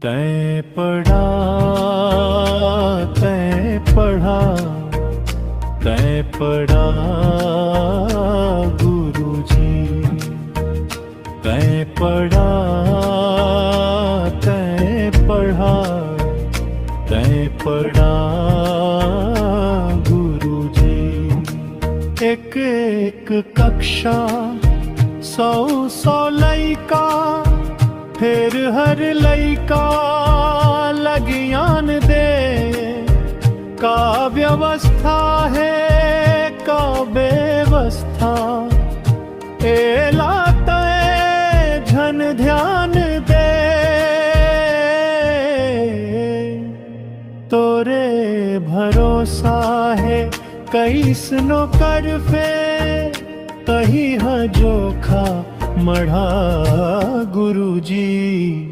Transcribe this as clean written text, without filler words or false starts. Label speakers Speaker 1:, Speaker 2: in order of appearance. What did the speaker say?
Speaker 1: तैं पढ़ा तैं पढ़ा तैं पढ़ा गुरुजी, तैं पढ़ा तैं पढ़ा तैं पढ़ा गुरुजी। एक एक कक्षा सौ सौ लइका, फिर हर लइका लगियान दे। का व्यवस्था है का व्यवस्था, एला तय झन ध्यान दे। तोरे भरोसा है कैसनो कर फे, तही ह जोखा मढ़ा गुरुजी।